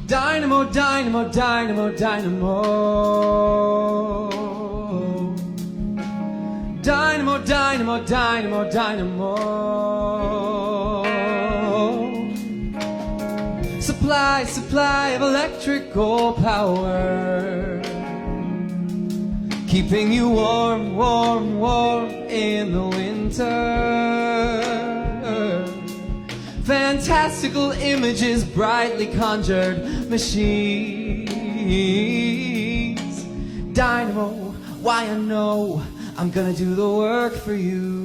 Dynamo, dynamo, dynamo, dynamo. Dynamo, dynamo, dynamo, dynamo. Supply, supply of electrical power, keeping you warm, warm, warm in the winter. Fantastical images, brightly conjured machines. Dynamo, why I know I'm gonna do the work for you.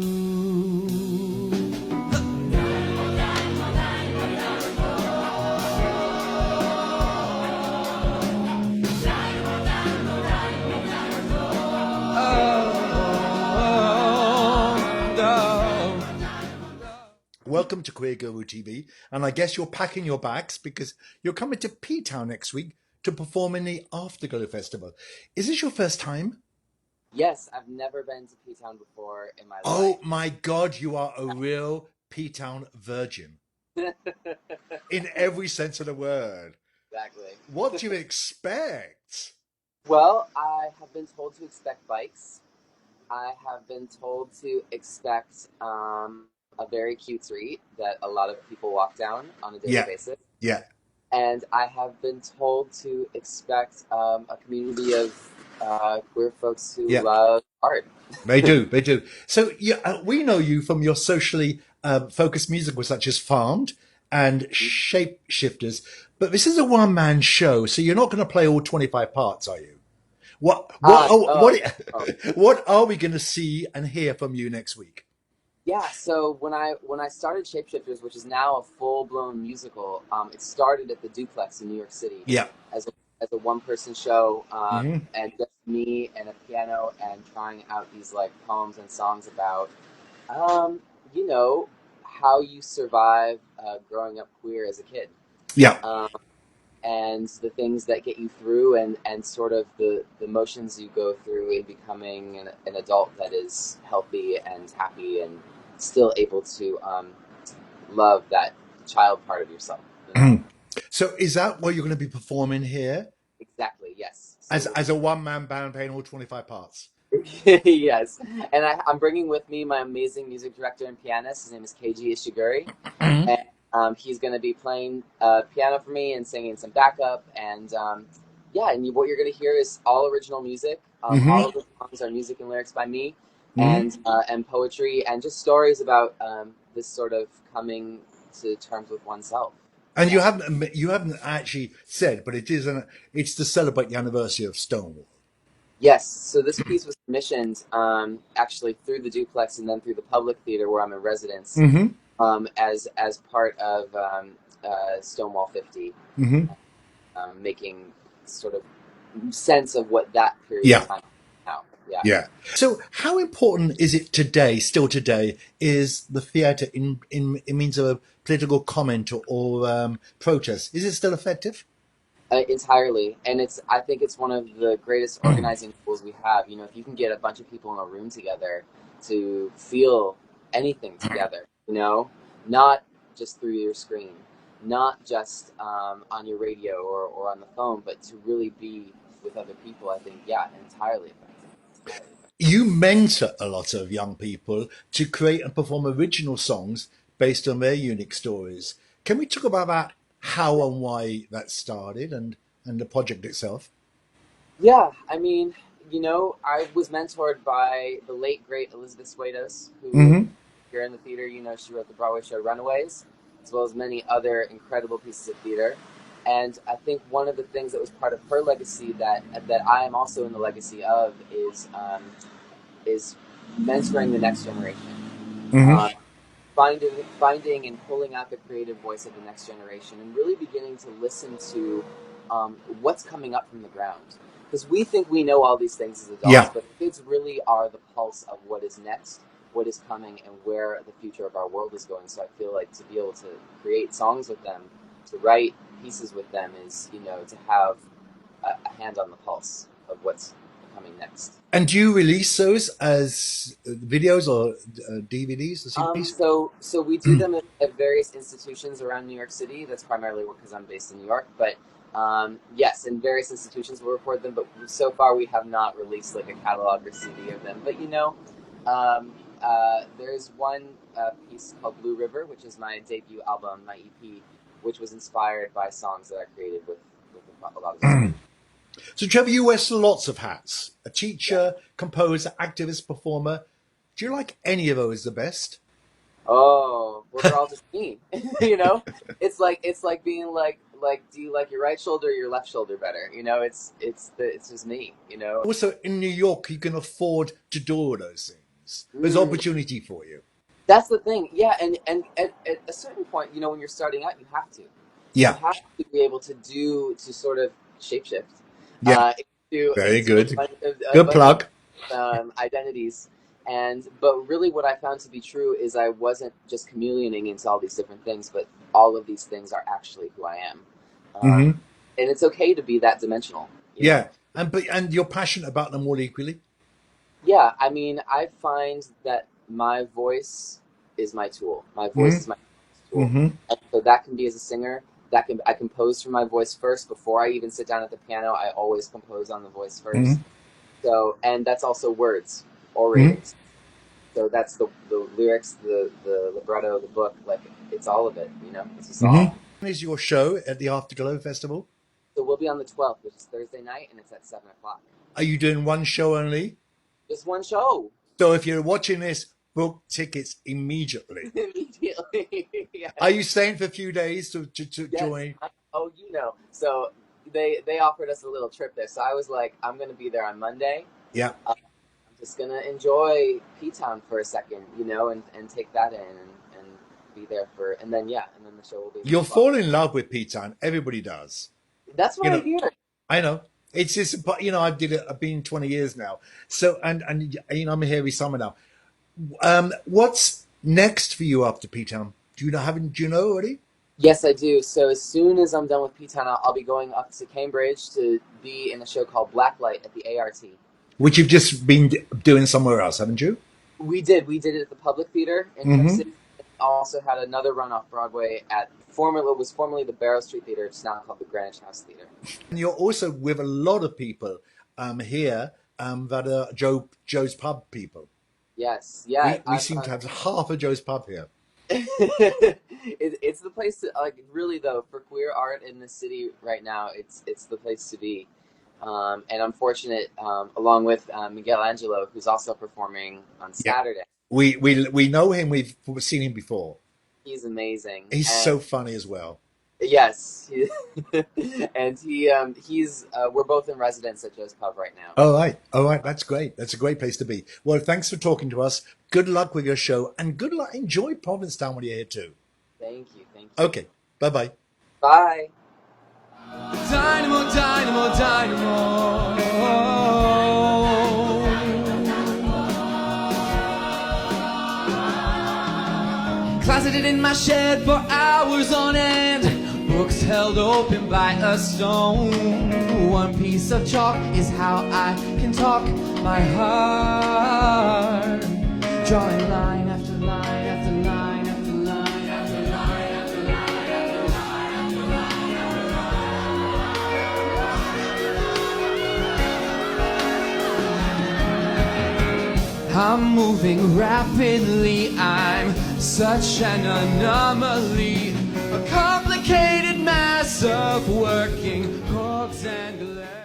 Welcome to Queerguru TV, and I guess you're packing your bags because you're coming to PTown next week to perform in the Afterglow Festival. Is this your first time? Yes, I've never been to PTown before in my life. Oh my God, you are a real PTown virgin. In every sense of the word. Exactly. What do you expect? Well, I have been told to expect bikes. I have been told to expect a very cute street that a lot of people walk down on a daily basis. Yeah. And I have been told to expect a community of queer folks who love art. They do, they do. So we know you from your socially focused musicals such as Farmed and Shapeshifters, but this is a one-man show, so you're not going to play all 25 parts, are you? What are we going to see and hear from you next week? Yeah, so when I started Shapeshifters, which is now a full-blown musical, it started at the Duplex in New York City. Yeah. As a one-person show, and just me and a piano and trying out these like poems and songs about, you know, how you survive growing up queer as a kid. Yeah. And the things that get you through and sort of the motions you go through in becoming an adult that is healthy and happy and still able to love that child part of yourself. You know? So is that what you're going to be performing here? Exactly, yes. So, as a one-man band playing all 25 parts? Yes. And I'm bringing with me my amazing music director and pianist. His name is Keiji Ishiguri. And he's going to be playing piano for me and singing some backup. And and what you're going to hear is all original music. All of the songs are music and lyrics by me, and poetry, and just stories about this sort of coming to terms with oneself. And you haven't actually said, but it's to celebrate the anniversary of Stonewall. Yes, so this piece was commissioned actually through the Duplex and then through the Public Theater where I'm in residence. As part of Stonewall 50, making sort of sense of what that period of time is now. Yeah. So how important is it still today, is the theatre in means of a political comment or protest? Is it still effective? Entirely. And I think it's one of the greatest organizing tools we have. You know, if you can get a bunch of people in a room together to feel anything together, you know, not just through your screen, not just on your radio or on the phone, but to really be with other people, I think, entirely effective. You mentor a lot of young people to create and perform original songs based on their unique stories. Can we talk about that, how and why that started and the project itself? Yeah, I mean, you know, I was mentored by the late, great Elizabeth Swados, who here in the theater, you know, she wrote the Broadway show Runaways, as well as many other incredible pieces of theater. And I think one of the things that was part of her legacy that I am also in the legacy of is mentoring the next generation. Finding and pulling out the creative voice of the next generation and really beginning to listen to what's coming up from the ground. Because we think we know all these things as adults, but kids really are the pulse of what is next, what is coming, and where the future of our world is going. So I feel like to be able to create songs with them, to write pieces with them is, you know, to have a hand on the pulse of what's coming next. And do you release those as videos or DVDs or CDs? So we do them at various institutions around New York City. That's primarily because I'm based in New York. But Yes, in various institutions we'll record them, but so far we have not released like a catalog or CD of them. But there's one piece called Blue River, which is my debut album, my EP, which was inspired by songs that I created with a lot of So Trevor, you wear lots of hats. A teacher, composer, activist, performer. Do you like any of those the best? Oh, well, they're all just me. You know, it's like being like, do you like your right shoulder or your left shoulder better? You know, it's just me. You know. Also, in New York, you can afford to do all those things. There's opportunity for you. That's the thing, yeah. And at a certain point, you know, when you're starting out, you have to. Yeah. You have to be able to sort of shapeshift. Yeah. Very good. Good plug. Identities. But really what I found to be true is I wasn't just chameleoning into all these different things, but all of these things are actually who I am. And it's okay to be that dimensional. Yeah. And you're passionate about them all equally? Yeah. I mean, I find that my voice is my tool. My voice is my tool. And so that can be as a singer. I compose for my voice first. Before I even sit down at the piano, I always compose on the voice first. So, and that's also words. Orators. So that's the lyrics, the libretto, the book, like it's all of it, you know. It's just all. When is your show at the Afterglow Festival? So we'll be on the 12th, which is Thursday night, and it's at 7 o'clock. Are you doing one show only? Just one show. So if you're watching this, book tickets immediately. Immediately. Yeah. Are you staying for a few days to join? Oh, you know. So they offered us a little trip there. So I was like, I'm going to be there on Monday. Yeah. Just gonna enjoy PTown for a second, you know, and take that in and be there and then the show will be. You'll fall in love with PTown. Everybody does. That's what I hear. I know. It's just, you know, I've been 20 years now. So and you know, I'm here every summer now. What's next for you after PTown? Do you know already? Yes, I do. So as soon as I'm done with PTown, I'll be going up to Cambridge to be in a show called Blacklight at the ART. Which you've just been doing somewhere else, haven't you? We did it at the Public Theater in New York City. Also had another run off Broadway at formerly the Barrow Street Theater. It's now called the Greenwich House Theater. And you're also with a lot of people here that are Joe's Pub people. Yes, yeah. We seem to have half of Joe's Pub here. It's the place to, like, really though, for queer art in the city right now. It's the place to be. And I'm fortunate, along with Miguel Angelo, who's also performing on Saturday. We know him. We've seen him before. He's amazing. He's so funny as well. Yes, and he's we're both in residence at Joe's Pub right now. All right. That's great. That's a great place to be. Well, thanks for talking to us. Good luck with your show, and good luck. Enjoy Provincetown when you're here too. Thank you. Okay. Bye. Bye. Dynamo, dynamo, dynamo. Closeted in my shed for hours on end, books held open by a stone. One piece of chalk is how I can talk my heart, drawing line after line after line after line after line after line after line after line. I'm moving rapidly, I'm such an anomaly, a complicated mass of working cogs and glass.